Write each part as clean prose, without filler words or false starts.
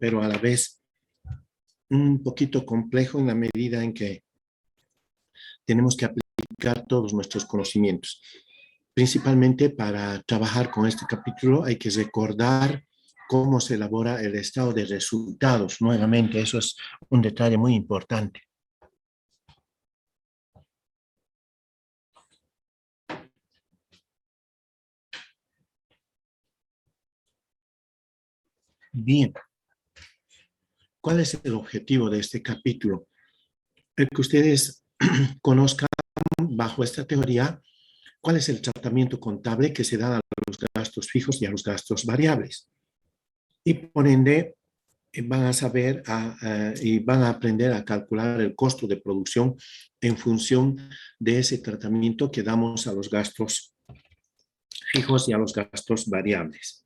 pero a la vez un poquito complejo en la medida en que tenemos que aplicar todos nuestros conocimientos. Principalmente para trabajar con este capítulo hay que recordar cómo se elabora el estado de resultados. Nuevamente, eso es un detalle muy importante. Bien, ¿cuál es el objetivo de este capítulo? El que ustedes conozcan bajo esta teoría cuál es el tratamiento contable que se da a los gastos fijos y a los gastos variables. Y por ende, van a saber y van a aprender a calcular el costo de producción en función de ese tratamiento que damos a los gastos fijos y a los gastos variables.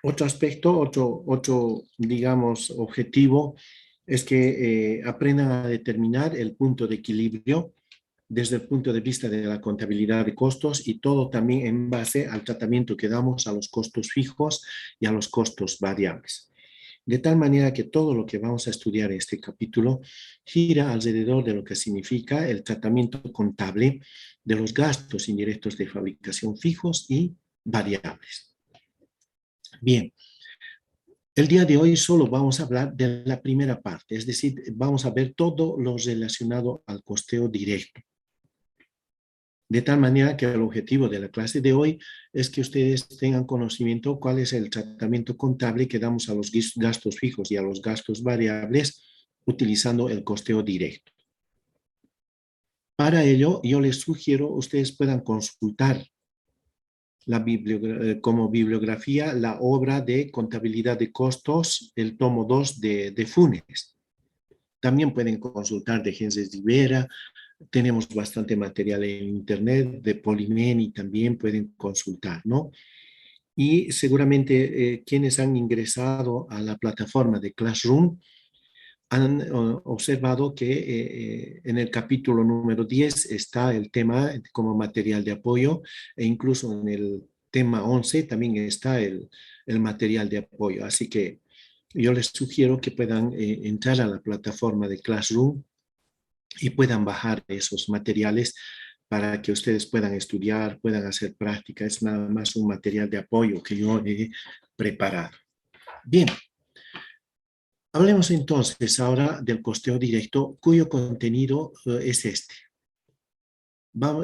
Otro aspecto, otro digamos, objetivo es que aprendan a determinar el punto de equilibrio desde el punto de vista de la contabilidad de costos y todo también en base al tratamiento que damos a los costos fijos y a los costos variables. De tal manera que todo lo que vamos a estudiar en este capítulo gira alrededor de lo que significa el tratamiento contable de los gastos indirectos de fabricación fijos y variables. Bien, el día de hoy solo vamos a hablar de la primera parte, es decir, vamos a ver todo lo relacionado al costeo directo. De tal manera que el objetivo de la clase de hoy es que ustedes tengan conocimiento cuál es el tratamiento contable que damos a los gastos fijos y a los gastos variables utilizando el costeo directo. Para ello, yo les sugiero ustedes puedan consultar como bibliografía la obra de contabilidad de costos, el tomo 2 de Funes. También pueden consultar de Genses Rivera. Tenemos bastante material en internet, de Polimeni también pueden consultar, ¿no? Y seguramente quienes han ingresado a la plataforma de Classroom han observado que en el capítulo número 10 está el tema como material de apoyo e incluso en el tema 11 también está el material de apoyo. Así que yo les sugiero que puedan entrar a la plataforma de Classroom y puedan bajar esos materiales para que ustedes puedan estudiar, puedan hacer práctica. Es nada más un material de apoyo que yo he preparado. Bien, hablemos entonces ahora del costeo directo, cuyo contenido es este.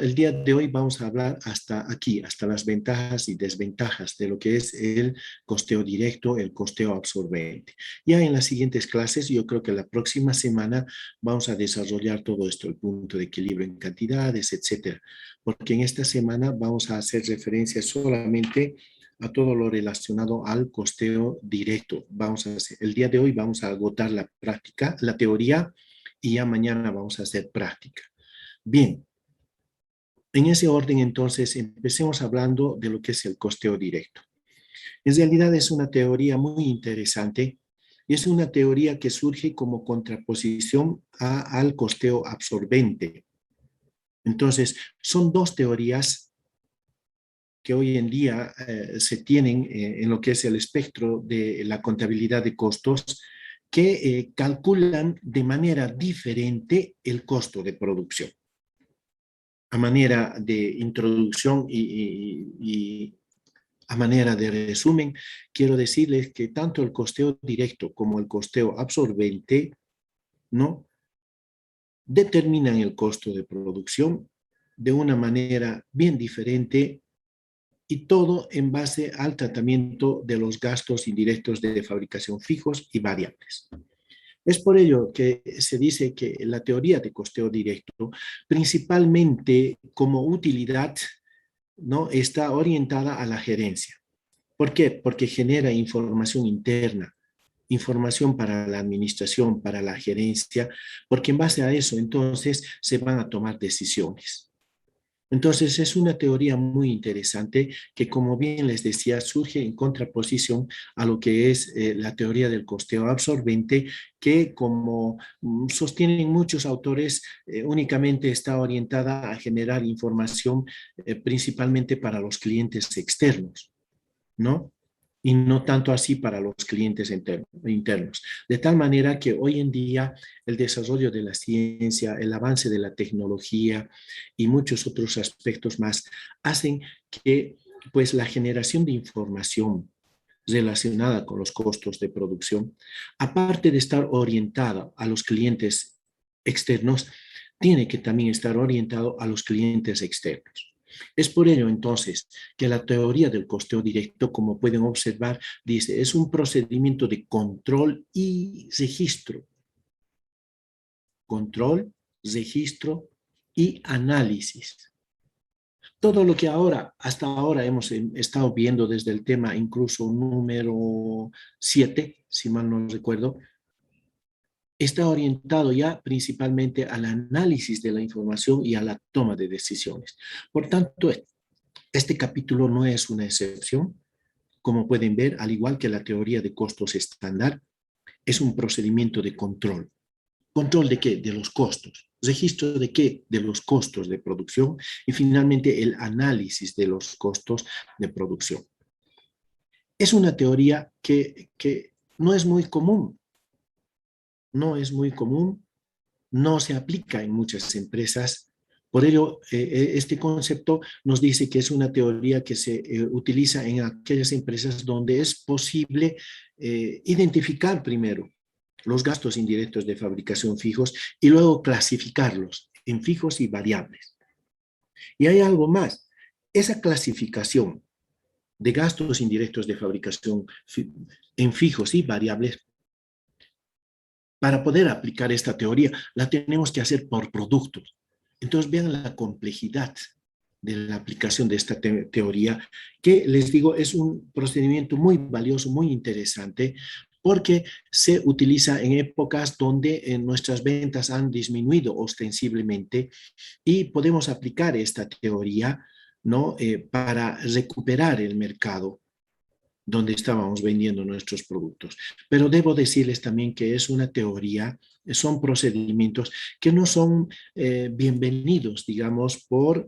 El día de hoy vamos a hablar hasta aquí, hasta las ventajas y desventajas de lo que es el costeo directo, el costeo absorbente. Ya en las siguientes clases, yo creo que la próxima semana vamos a desarrollar todo esto, el punto de equilibrio en cantidades, etcétera. Porque en esta semana vamos a hacer referencia solamente a todo lo relacionado al costeo directo. El día de hoy vamos a agotar la práctica, la teoría, y ya mañana vamos a hacer práctica. Bien. En ese orden, entonces, empecemos hablando de lo que es el costeo directo. En realidad es una teoría muy interesante y es una teoría que surge como contraposición al costeo absorbente. Entonces, son dos teorías que hoy en día se tienen en lo que es el espectro de la contabilidad de costos que calculan de manera diferente el costo de producción. A manera de introducción y a manera de resumen, quiero decirles que tanto el costeo directo como el costeo absorbente, ¿no?, determinan el costo de producción de una manera bien diferente y todo en base al tratamiento de los gastos indirectos de fabricación fijos y variables. Es por ello que se dice que la teoría de costeo directo, principalmente como utilidad, ¿no?, está orientada a la gerencia. ¿Por qué? Porque genera información interna, información para la administración, para la gerencia, porque en base a eso entonces se van a tomar decisiones. Entonces es una teoría muy interesante que, como bien les decía, surge en contraposición a lo que es la teoría del costeo absorbente, que como sostienen muchos autores, únicamente está orientada a generar información principalmente para los clientes externos, ¿no? y no tanto así para los clientes internos. De tal manera que hoy en día el desarrollo de la ciencia, el avance de la tecnología y muchos otros aspectos más hacen que pues la generación de información relacionada con los costos de producción, aparte de estar orientada a los clientes externos, tiene que también estar orientado a los clientes externos. Es por ello entonces que la teoría del costeo directo, como pueden observar, dice, es un procedimiento de control y registro. Control, registro y análisis. Todo lo que hasta ahora hemos estado viendo desde el tema incluso número 7, si mal no recuerdo, está orientado ya principalmente al análisis de la información y a la toma de decisiones. Por tanto, este capítulo no es una excepción. Como pueden ver, al igual que la teoría de costos estándar, es un procedimiento de control. ¿Control de qué? De los costos. ¿Registro de qué? De los costos de producción y finalmente el análisis de los costos de producción. Es una teoría que no es muy común. No es muy común, no se aplica en muchas empresas. Por ello, este concepto nos dice que es una teoría que se utiliza en aquellas empresas donde es posible identificar primero los gastos indirectos de fabricación fijos y luego clasificarlos en fijos y variables. Y hay algo más. Esa clasificación de gastos indirectos de fabricación en fijos y variables, para poder aplicar esta teoría, la tenemos que hacer por productos. Entonces vean la complejidad de la aplicación de esta teoría, que les digo es un procedimiento muy valioso, muy interesante, porque se utiliza en épocas donde nuestras ventas han disminuido ostensiblemente y podemos aplicar esta teoría, ¿no? Para recuperar el mercado donde estábamos vendiendo nuestros productos. Pero debo decirles también que es una teoría, son procedimientos que no son bienvenidos, digamos, por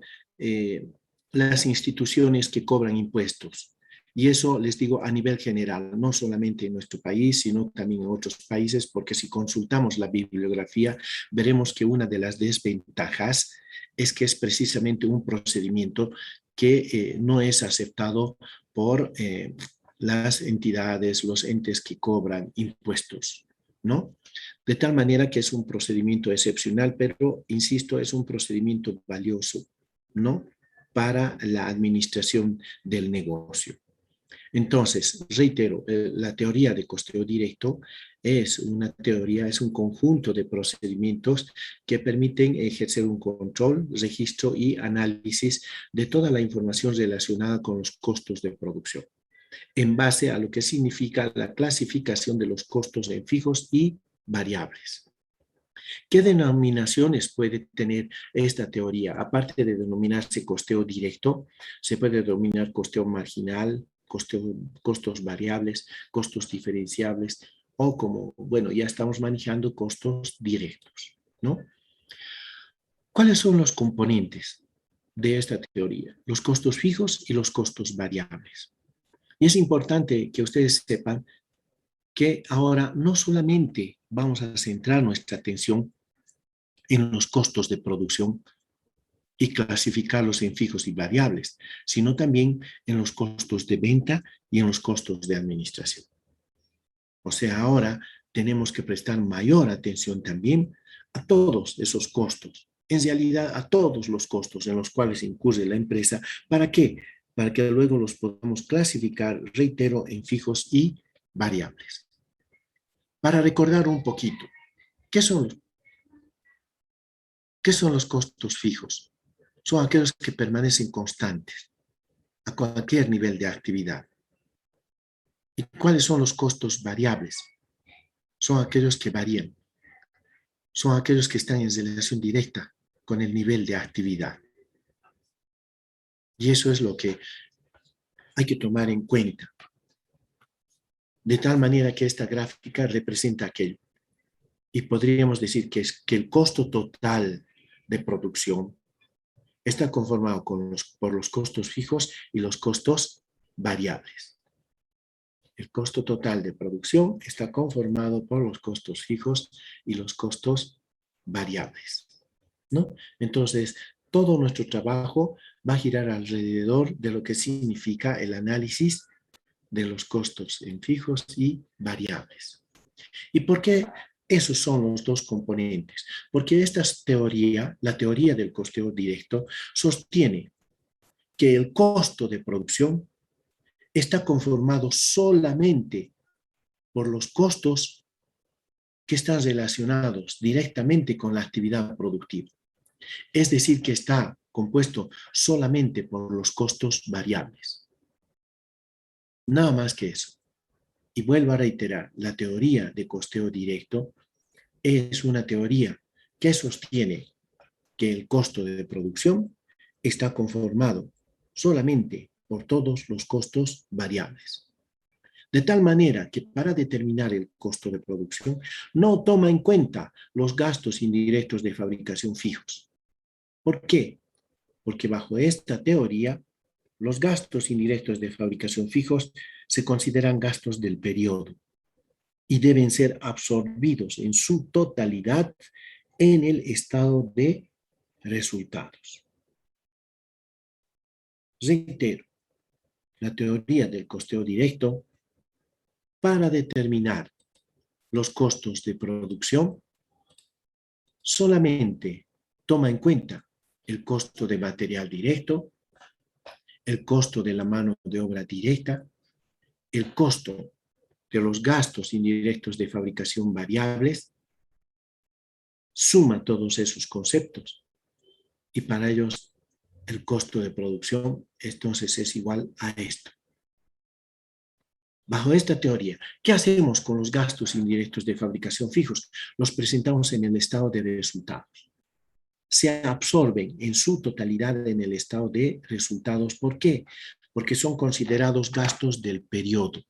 las instituciones que cobran impuestos. Y eso les digo a nivel general, no solamente en nuestro país, sino también en otros países, porque si consultamos la bibliografía, veremos que una de las desventajas es que es precisamente un procedimiento que no es aceptado por las entidades, los entes que cobran impuestos, ¿no? De tal manera que es un procedimiento excepcional, pero, insisto, es un procedimiento valioso, ¿no? Para la administración del negocio. Entonces, reitero, la teoría de costeo directo es una teoría, es un conjunto de procedimientos que permiten ejercer un control, registro y análisis de toda la información relacionada con los costos de producción, en base a lo que significa la clasificación de los costos en fijos y variables. ¿Qué denominaciones puede tener esta teoría? Aparte de denominarse costeo directo, se puede denominar costeo marginal, costos variables, costos diferenciables o como, bueno, ya estamos manejando costos directos, ¿no? ¿Cuáles son los componentes de esta teoría? Los costos fijos y los costos variables. Y es importante que ustedes sepan que ahora no solamente vamos a centrar nuestra atención en los costos de producción y clasificarlos en fijos y variables, sino también en los costos de venta y en los costos de administración. O sea, ahora tenemos que prestar mayor atención también a todos esos costos, en realidad a todos los costos en los cuales incurre la empresa. ¿Para qué? Para que luego los podamos clasificar, reitero, en fijos y variables. Para recordar un poquito, ¿qué son los costos fijos? Son aquellos que permanecen constantes a cualquier nivel de actividad. ¿Y cuáles son los costos variables? Son aquellos que varían. Son aquellos que están en relación directa con el nivel de actividad. Y eso es lo que hay que tomar en cuenta. De tal manera que esta gráfica representa aquello. Y podríamos decir que el costo total de producción está conformado por los costos fijos y los costos variables. El costo total de producción está conformado por los costos fijos y los costos variables, ¿no? Entonces, todo nuestro trabajo va a girar alrededor de lo que significa el análisis de los costos en fijos y variables. ¿Y por qué esos son los dos componentes? Porque esta teoría, la teoría del costeo directo, sostiene que el costo de producción está conformado solamente por los costos que están relacionados directamente con la actividad productiva. Es decir, que está compuesto solamente por los costos variables. Nada más que eso. Y vuelvo a reiterar, la teoría de costeo directo es una teoría que sostiene que el costo de producción está conformado solamente por todos los costos variables. De tal manera que para determinar el costo de producción no toma en cuenta los gastos indirectos de fabricación fijos. ¿Por qué? Porque bajo esta teoría, los gastos indirectos de fabricación fijos se consideran gastos del periodo y deben ser absorbidos en su totalidad en el estado de resultados. Reitero, la teoría del costeo directo para determinar los costos de producción solamente toma en cuenta el costo de material directo, el costo de la mano de obra directa, el costo de los gastos indirectos de fabricación variables, suma todos esos conceptos y para ellos el costo de producción entonces es igual a esto. Bajo esta teoría, ¿qué hacemos con los gastos indirectos de fabricación fijos? Los presentamos en el estado de resultados. Se absorben en su totalidad en el estado de resultados. ¿Por qué? Porque son considerados gastos del periodo,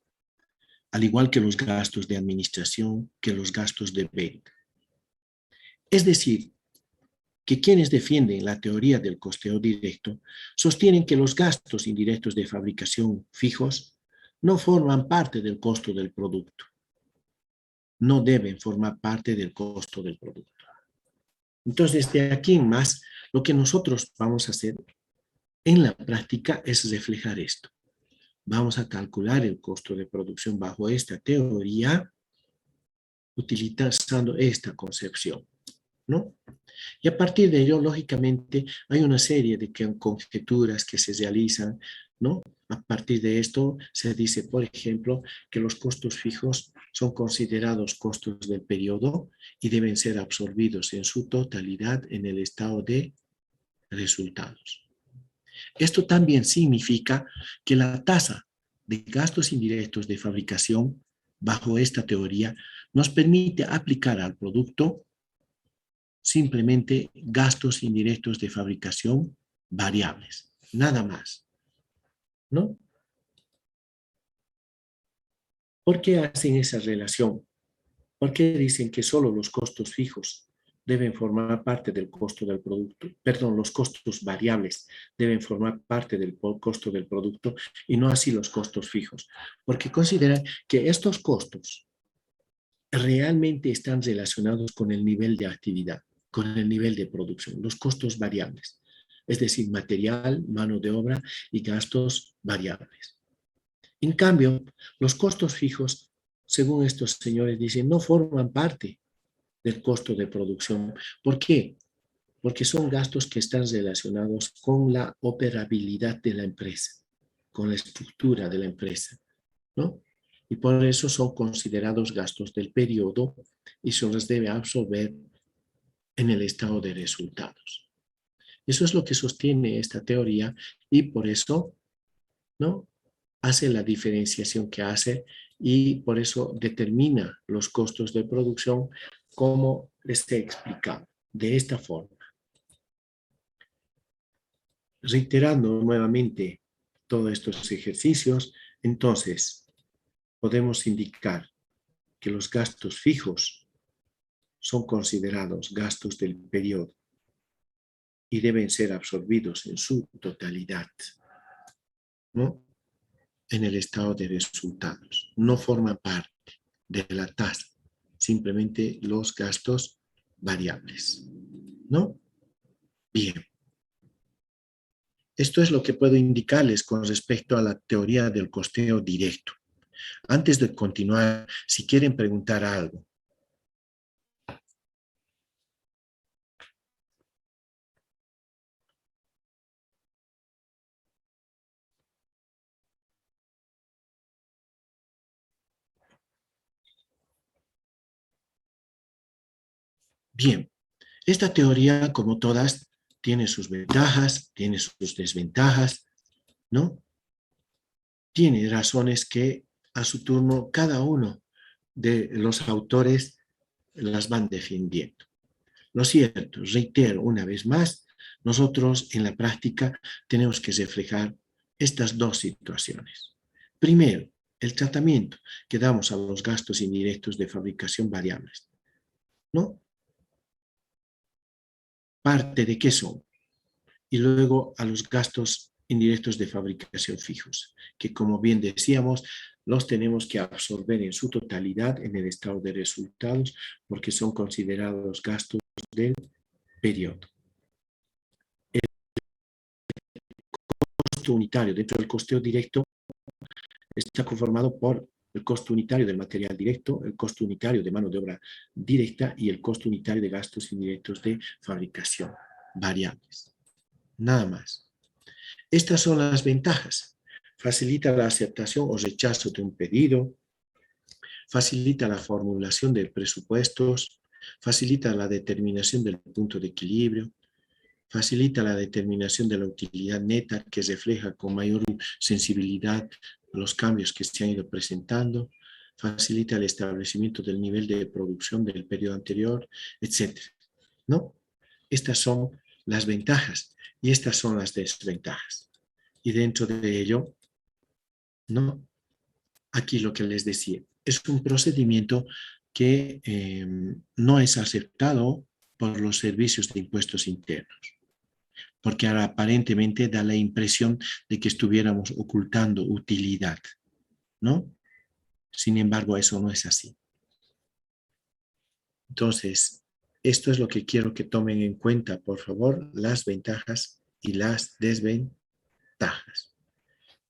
al igual que los gastos de administración, que los gastos de venta. Es decir, que quienes defienden la teoría del costeo directo sostienen que los gastos indirectos de fabricación fijos no forman parte del costo del producto. No deben formar parte del costo del producto. Entonces, de aquí en más, lo que nosotros vamos a hacer en la práctica es reflejar esto. Vamos a calcular el costo de producción bajo esta teoría, utilizando esta concepción, ¿no? Y a partir de ello, lógicamente, hay una serie de conjeturas que se realizan, ¿no? A partir de esto se dice, por ejemplo, que los costos fijos son considerados costos del periodo y deben ser absorbidos en su totalidad en el estado de resultados. Esto también significa que la tasa de gastos indirectos de fabricación bajo esta teoría nos permite aplicar al producto simplemente gastos indirectos de fabricación variables, nada más, ¿no? ¿Por qué hacen esa relación? ¿Por qué dicen que solo los costos fijos deben formar parte del costo del producto? Perdón, los costos variables deben formar parte del costo del producto y no así los costos fijos, porque consideran que estos costos realmente están relacionados con el nivel de actividad, con el nivel de producción, los costos variables, es decir, material, mano de obra y gastos variables. En cambio, los costos fijos, según estos señores dicen, no forman parte del costo de producción. ¿Por qué? Porque son gastos que están relacionados con la operabilidad de la empresa, con la estructura de la empresa, ¿no? Y por eso son considerados gastos del periodo y se los debe absorber en el estado de resultados. Eso es lo que sostiene esta teoría y por eso, ¿no?, hace la diferenciación que hace y por eso determina los costos de producción como les he explicado, de esta forma. Reiterando nuevamente todos estos ejercicios, entonces podemos indicar que los gastos fijos son considerados gastos del periodo y deben ser absorbidos en su totalidad, ¿no?, en el estado de resultados. No forma parte de la tasa, simplemente los gastos variables, ¿no? Bien. Esto es lo que puedo indicarles con respecto a la teoría del costeo directo. Antes de continuar, si quieren preguntar algo. Bien, esta teoría, como todas, tiene sus ventajas, tiene sus desventajas, ¿no? Tiene razones que a su turno cada uno de los autores las van defendiendo. Lo cierto, reitero una vez más, nosotros en la práctica tenemos que reflejar estas dos situaciones. Primero, el tratamiento que damos a los gastos indirectos de fabricación variables, ¿no? Parte de qué son. Y luego a los gastos indirectos de fabricación fijos, que como bien decíamos, los tenemos que absorber en su totalidad en el estado de resultados porque son considerados gastos del periodo. El costo unitario dentro del costeo directo está conformado por el costo unitario del material directo, el costo unitario de mano de obra directa y el costo unitario de gastos indirectos de fabricación variables. Nada más. Estas son las ventajas. Facilita la aceptación o rechazo de un pedido, facilita la formulación de presupuestos, facilita la determinación del punto de equilibrio, facilita la determinación de la utilidad neta que refleja con mayor sensibilidad los cambios que se han ido presentando, facilita el establecimiento del nivel de producción del periodo anterior, etc. ¿No? Estas son las ventajas y estas son las desventajas. Y dentro de ello, ¿no? Aquí lo que les decía, es un procedimiento que no es aceptado por los servicios de impuestos internos, porque ahora aparentemente da la impresión de que estuviéramos ocultando utilidad, ¿no? Sin embargo, eso no es así. Entonces, esto es lo que quiero que tomen en cuenta, por favor, las ventajas y las desventajas.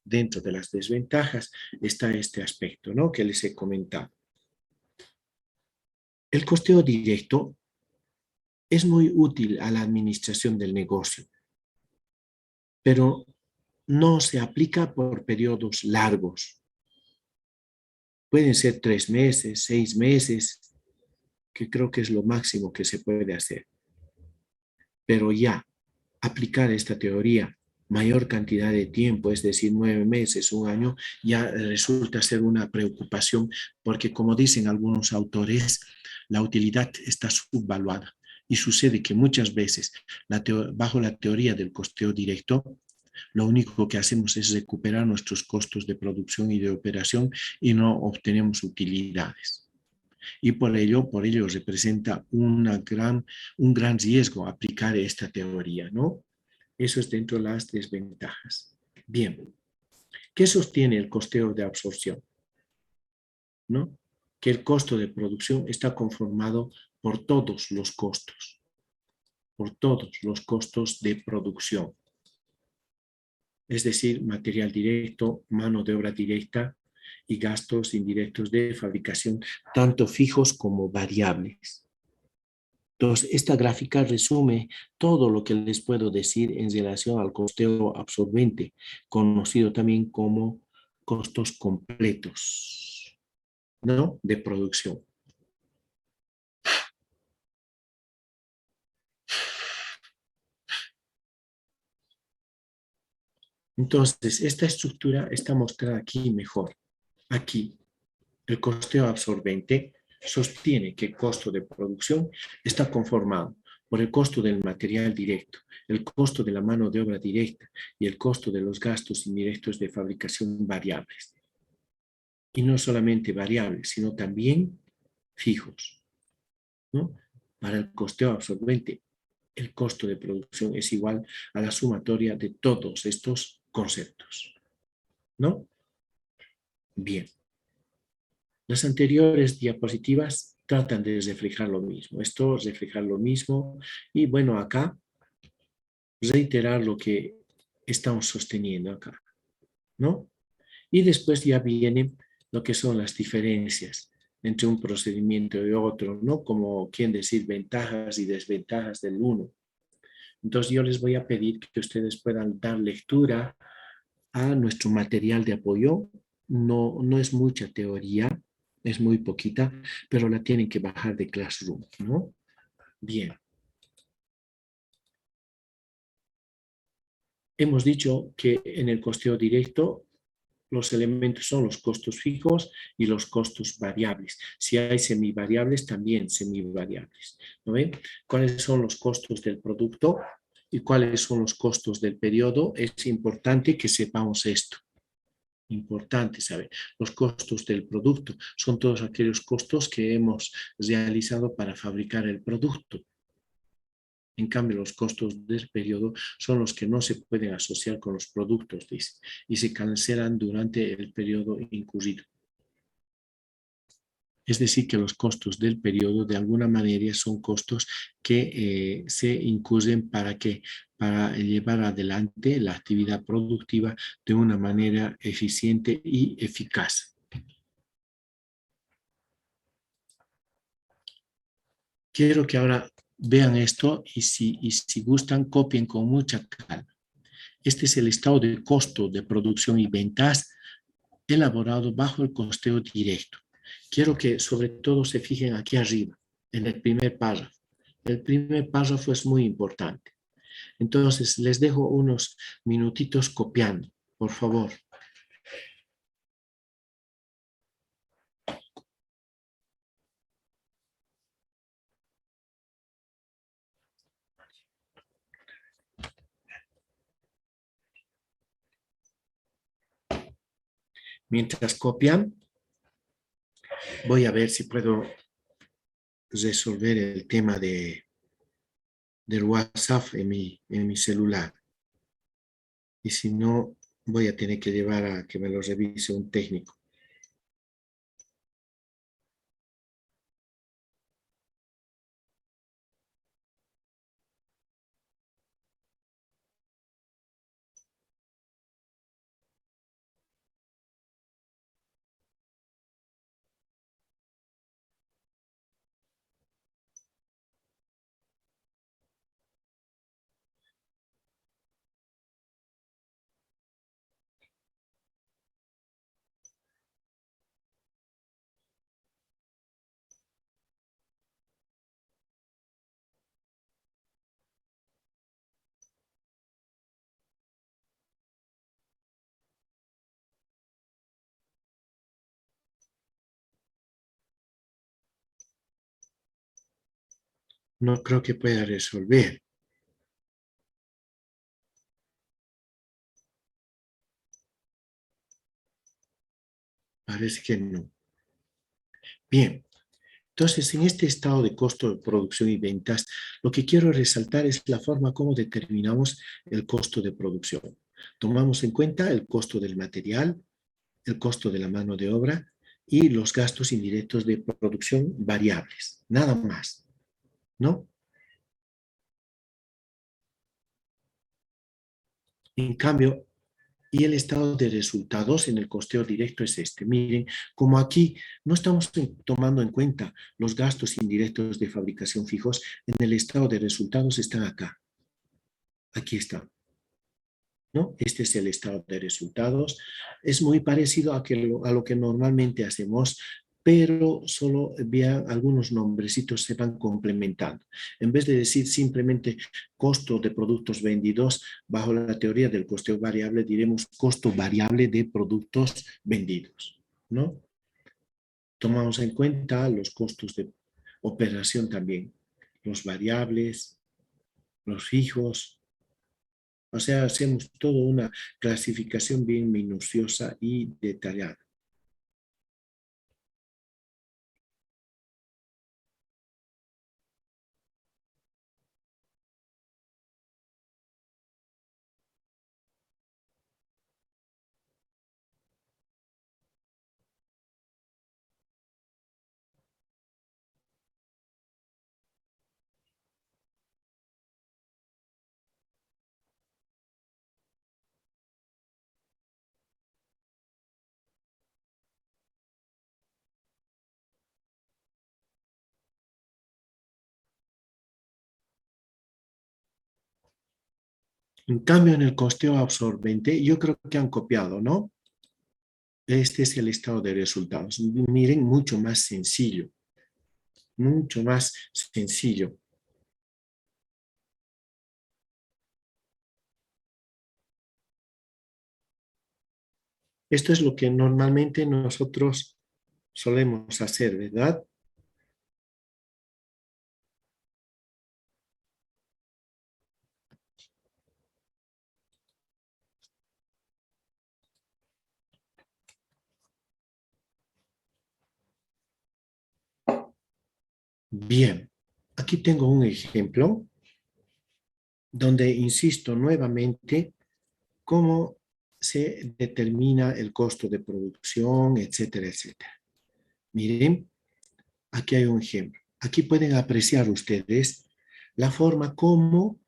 Dentro de las desventajas está este aspecto, ¿no? Que les he comentado. El costeo directo es muy útil a la administración del negocio, pero no se aplica por periodos largos. Pueden ser 3 meses, 6 meses, que creo que es lo máximo que se puede hacer. Pero ya aplicar esta teoría mayor cantidad de tiempo, es decir, 9 meses, un año, ya resulta ser una preocupación porque, como dicen algunos autores, la utilidad está subvaluada. Y sucede que muchas veces, bajo la teoría del costeo directo, lo único que hacemos es recuperar nuestros costos de producción y de operación y no obtenemos utilidades. Y por ello representa un gran riesgo aplicar esta teoría, ¿no? Eso es dentro de las desventajas. Bien, ¿qué sostiene el costeo de absorción? ¿No? Que el costo de producción está conformado por todos los costos, por todos los costos de producción. Es decir, material directo, mano de obra directa y gastos indirectos de fabricación, tanto fijos como variables. Entonces, esta gráfica resume todo lo que les puedo decir en relación al costeo absorbente, conocido también como costos completos, ¿no? De producción. Entonces, esta estructura está mostrada aquí mejor. Aquí, el costeo absorbente sostiene que el costo de producción está conformado por el costo del material directo, el costo de la mano de obra directa y el costo de los gastos indirectos de fabricación variables. Y no solamente variables, sino también fijos, ¿no? Para el costeo absorbente, el costo de producción es igual a la sumatoria de todos estos conceptos, ¿no? Bien, las anteriores diapositivas tratan de reflejar lo mismo. Esto reflejar lo mismo y bueno, acá reiterar lo que estamos sosteniendo acá, ¿no? Y después ya vienen lo que son las diferencias entre un procedimiento y otro, ¿no? Como quien decir ventajas y desventajas del uno. Entonces yo les voy a pedir que ustedes puedan dar lectura a nuestro material de apoyo. No es mucha teoría, es muy poquita, pero la tienen que bajar de Classroom, ¿no? Bien. Hemos dicho que en el costeo directo los elementos son los costos fijos y los costos variables. Si hay semivariables, también semivariables. ¿No ven? ¿Cuáles son los costos del producto y cuáles son los costos del periodo? Es importante que sepamos esto. Importante saber. Los costos del producto son todos aquellos costos que hemos realizado para fabricar el producto. En cambio, los costos del periodo son los que no se pueden asociar con los productos, dice, y se cancelan durante el periodo incurrido. Es decir, que los costos del periodo de alguna manera son costos que se incurren para llevar adelante la actividad productiva de una manera eficiente y eficaz. Quiero que ahora vean esto y si gustan, copien con mucha calma. Este es el estado de costo de producción y ventas elaborado bajo el costeo directo. Quiero que sobre todo se fijen aquí arriba, en el primer párrafo. El primer párrafo es muy importante. Entonces, les dejo unos minutitos copiando, por favor. Mientras copian, voy a ver si puedo resolver el tema del WhatsApp en mi celular. Y si no, voy a tener que llevar a que me lo revise un técnico. No creo que pueda resolver. Parece que no. Bien, entonces en este estado de costo de producción y ventas, lo que quiero resaltar es la forma como determinamos el costo de producción. Tomamos en cuenta el costo del material, el costo de la mano de obra y los gastos indirectos de producción variables. Nada más, ¿no? En cambio, y el estado de resultados en el costeo directo es este. Miren, como aquí no estamos tomando en cuenta los gastos indirectos de fabricación fijos, en el estado de resultados están acá. Aquí está, ¿no? Este es el estado de resultados. Es muy parecido a lo que normalmente hacemos, pero solo vean algunos nombrecitos se van complementando. En vez de decir simplemente costo de productos vendidos, bajo la teoría del costeo variable, diremos costo variable de productos vendidos, ¿no? Tomamos en cuenta los costos de operación también, los variables, los fijos. O sea, hacemos toda una clasificación bien minuciosa y detallada. En cambio, en el costeo absorbente, yo creo que han copiado, ¿no? Este es el estado de resultados. Miren, mucho más sencillo. Esto es lo que normalmente nosotros solemos hacer, ¿verdad? Bien, aquí tengo un ejemplo donde insisto nuevamente cómo se determina el costo de producción, etcétera, etcétera. Miren, aquí hay un ejemplo. Aquí pueden apreciar ustedes la forma como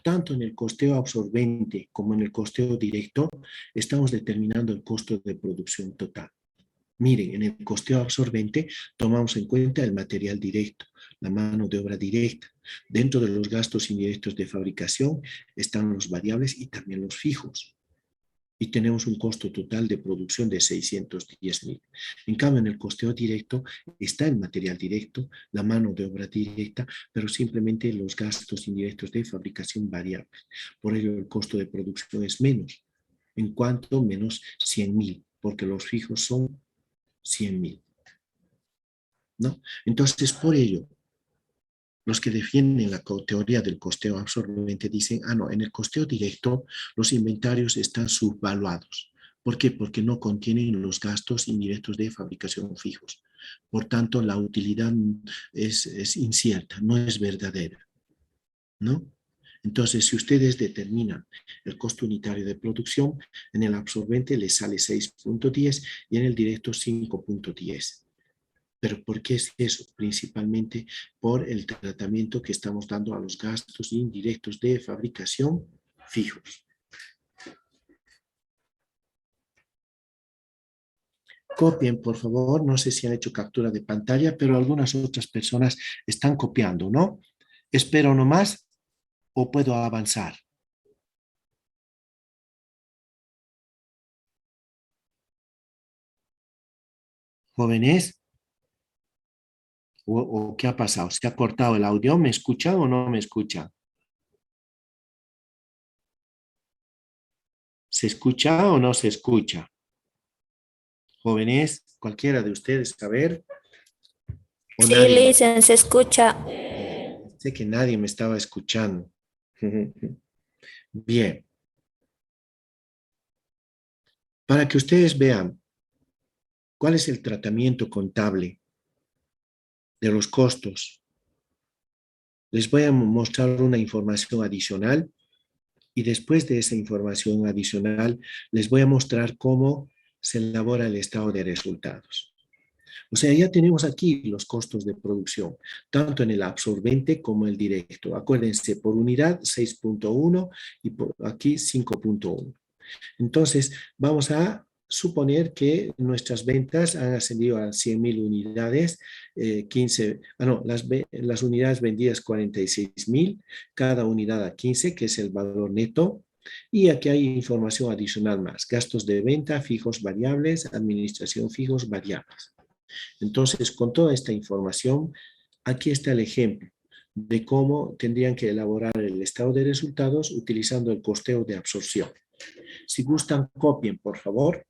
tanto en el costeo absorbente como en el costeo directo estamos determinando el costo de producción total. Miren, en el costeo absorbente tomamos en cuenta el material directo, la mano de obra directa. Dentro de los gastos indirectos de fabricación están los variables y también los fijos. Y tenemos un costo total de producción de 610.000. En cambio, en el costeo directo está el material directo, la mano de obra directa, pero simplemente los gastos indirectos de fabricación variables. Por ello, el costo de producción es menos, en cuanto menos 100.000, porque los fijos son 100.000, ¿no? Entonces, por ello, los que defienden la teoría del costeo absorbente dicen, no, en el costeo directo los inventarios están subvaluados. ¿Por qué? Porque no contienen los gastos indirectos de fabricación fijos. Por tanto, la utilidad es incierta, no es verdadera, ¿no? Entonces, si ustedes determinan el costo unitario de producción, en el absorbente les sale 6.10 y en el directo 5.10. ¿Pero por qué es eso? Principalmente por el tratamiento que estamos dando a los gastos indirectos de fabricación fijos. Copien, por favor. No sé si han hecho captura de pantalla, pero algunas otras personas están copiando, ¿no? ¿Espero nomás o puedo avanzar? Jóvenes, ¿o qué ha pasado? ¿Se ha cortado el audio? ¿Me escucha o no me escucha? ¿Se escucha o no se escucha? Jóvenes, cualquiera de ustedes, a ver, o Sí, nadie. Licen, se escucha. Sé que nadie me estaba escuchando. Bien, para que ustedes vean cuál es el tratamiento contable de los costos, les voy a mostrar una información adicional y después de esa información adicional les voy a mostrar cómo se elabora el estado de resultados. O sea, ya tenemos aquí los costos de producción, tanto en el absorbente como el directo. Acuérdense, por unidad 6.1 y por aquí 5.1. Entonces, vamos a suponer que nuestras ventas han ascendido a 100.000 unidades, 15, no, las unidades vendidas 46.000, cada unidad a 15, que es el valor neto. Y aquí hay información adicional más, gastos de venta, fijos variables, administración fijos variables. Entonces, con toda esta información, aquí está el ejemplo de cómo tendrían que elaborar el estado de resultados utilizando el costeo de absorción. Si gustan, copien, por favor.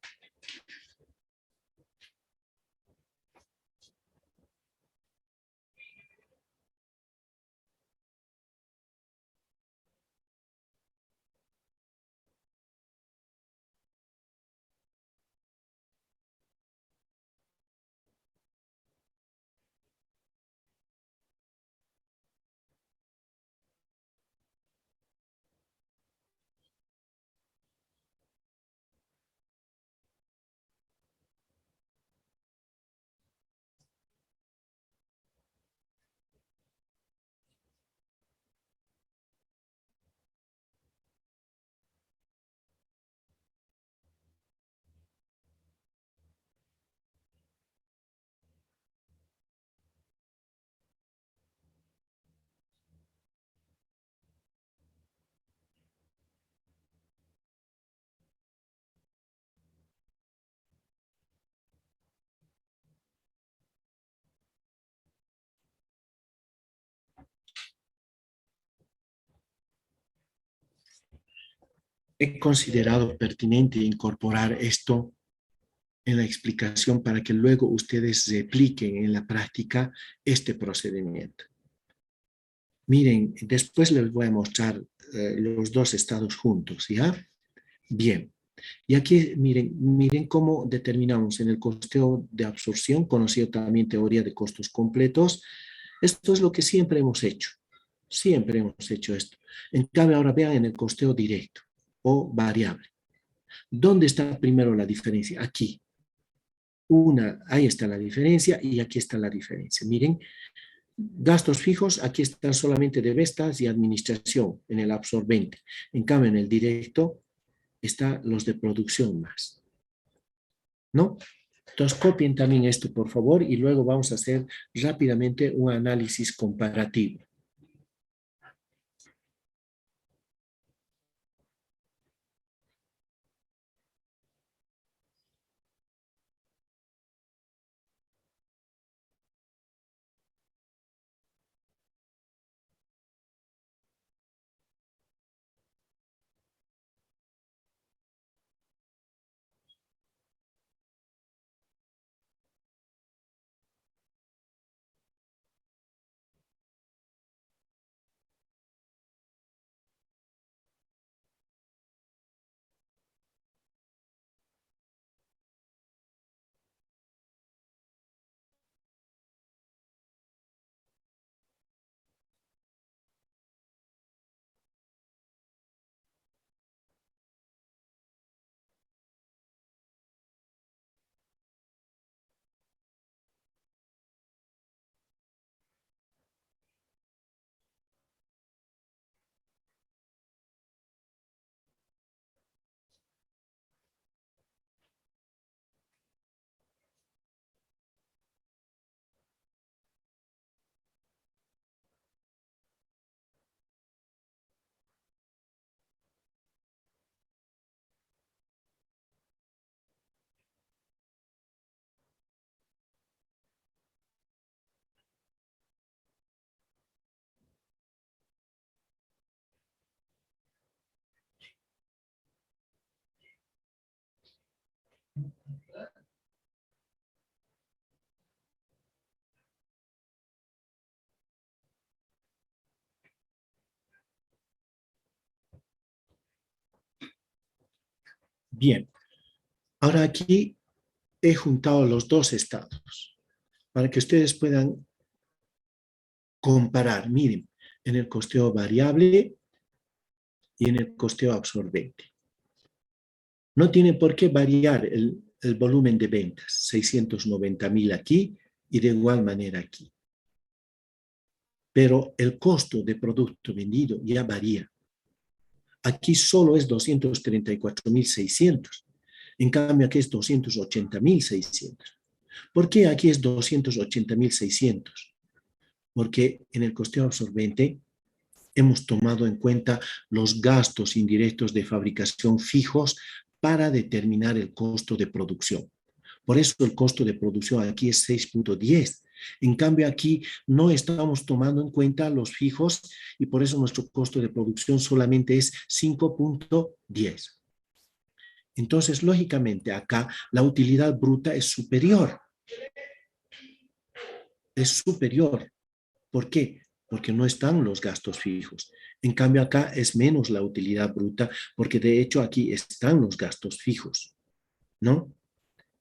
he considerado pertinente incorporar esto en la explicación para que luego ustedes repliquen en la práctica este procedimiento. Miren, después les voy a mostrar los dos estados juntos, ¿ya? Bien. Y aquí miren cómo determinamos en el costeo de absorción, conocido también teoría de costos completos. Esto es lo que siempre hemos hecho. Siempre hemos hecho esto. En cambio, ahora vean en el costeo directo o variable. ¿Dónde está primero la diferencia? Aquí. Ahí está la diferencia y aquí está la diferencia. Miren, gastos fijos, aquí están solamente de ventas y administración en el absorbente. En cambio, en el directo están los de producción más. ¿No? Entonces copien también esto, por favor, y luego vamos a hacer rápidamente un análisis comparativo. Bien, ahora aquí he juntado los dos estados para que ustedes puedan comparar. Miren, en el costeo variable y en el costeo absorbente. No tiene por qué variar el volumen de ventas, 690,000 aquí y de igual manera aquí. Pero el costo de producto vendido ya varía. Aquí solo es 234,600. En cambio, aquí es 280,600. ¿Por qué aquí es 280,600? Porque en el costeo absorbente hemos tomado en cuenta los gastos indirectos de fabricación fijos para determinar el costo de producción. Por eso el costo de producción aquí es 6.10. En cambio, aquí no estamos tomando en cuenta los fijos y por eso nuestro costo de producción solamente es 5.10. Entonces, lógicamente, acá la utilidad bruta es superior. Es superior. ¿Por qué? Porque no están los gastos fijos. En cambio, acá es menos la utilidad bruta, porque de hecho aquí están los gastos fijos, ¿no?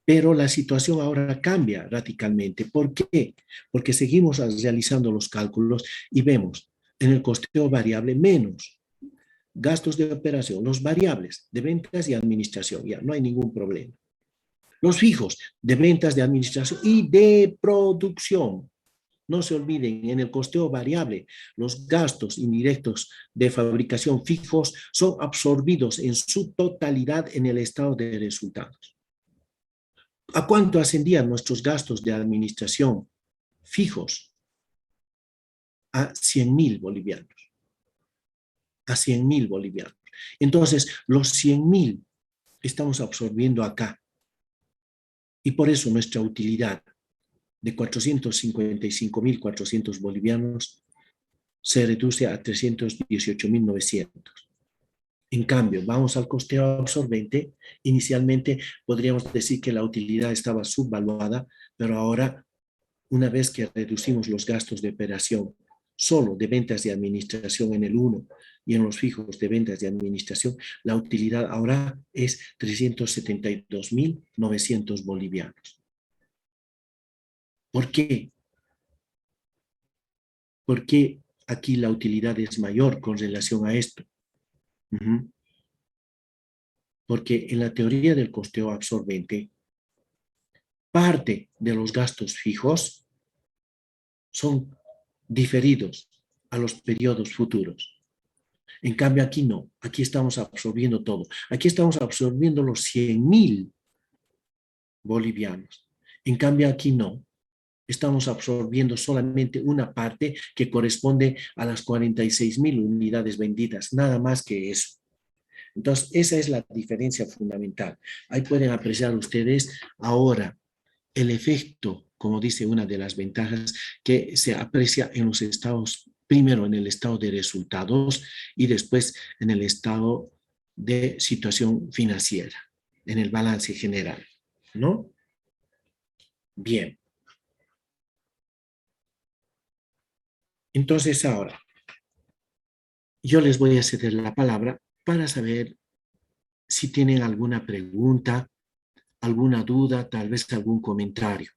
Pero la situación ahora cambia radicalmente. ¿Por qué? Porque seguimos realizando los cálculos y vemos en el costeo variable menos gastos de operación, los variables de ventas y administración, ya no hay ningún problema. Los fijos de ventas, de administración y de producción. No se olviden, en el costeo variable, los gastos indirectos de fabricación fijos son absorbidos en su totalidad en el estado de resultados. ¿A cuánto ascendían nuestros gastos de administración fijos? A 100,000 bolivianos. A 100,000 bolivianos. Entonces, los 100,000 estamos absorbiendo acá. Y por eso nuestra utilidad de 455,400 bolivianos se reduce a 318,900. En cambio, vamos al costeo absorbente. Inicialmente podríamos decir que la utilidad estaba subvaluada, pero ahora, una vez que reducimos los gastos de operación solo de ventas de administración en el uno y en los fijos de ventas de administración, la utilidad ahora es 372.900 bolivianos. ¿Por qué? ¿Por qué aquí la utilidad es mayor con relación a esto? Porque en la teoría del costeo absorbente, parte de los gastos fijos son diferidos a los periodos futuros. En cambio aquí no, aquí estamos absorbiendo todo. Aquí estamos absorbiendo los 100.000 bolivianos. En cambio aquí no, estamos absorbiendo solamente una parte que corresponde a las 46.000 unidades vendidas, nada más que eso. Entonces, esa es la diferencia fundamental. Ahí pueden apreciar ustedes ahora el efecto, como dice una de las ventajas, que se aprecia en los estados, primero en el estado de resultados y después en el estado de situación financiera, en el balance general, ¿no? Bien. Entonces ahora, yo les voy a ceder la palabra para saber si tienen alguna pregunta, alguna duda, tal vez algún comentario.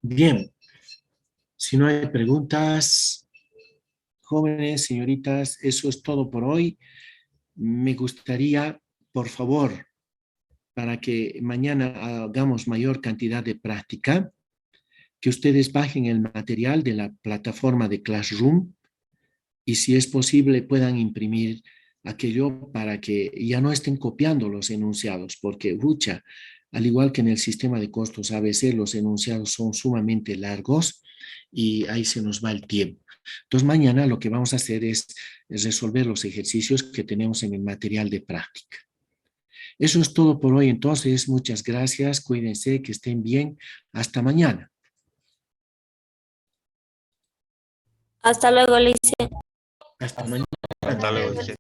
Bien, si no hay preguntas, jóvenes, señoritas, eso es todo por hoy. Me gustaría, por favor, para que mañana hagamos mayor cantidad de práctica, que ustedes bajen el material de la plataforma de Classroom y si es posible puedan imprimir aquello para que ya no estén copiando los enunciados, porque al igual que en el sistema de costos ABC, los enunciados son sumamente largos y ahí se nos va el tiempo. Entonces mañana lo que vamos a hacer es resolver los ejercicios que tenemos en el material de práctica. Eso es todo por hoy entonces. Muchas gracias. Cuídense, que estén bien. Hasta mañana. Hasta luego, Lice. Hasta mañana. Hasta luego, Lice.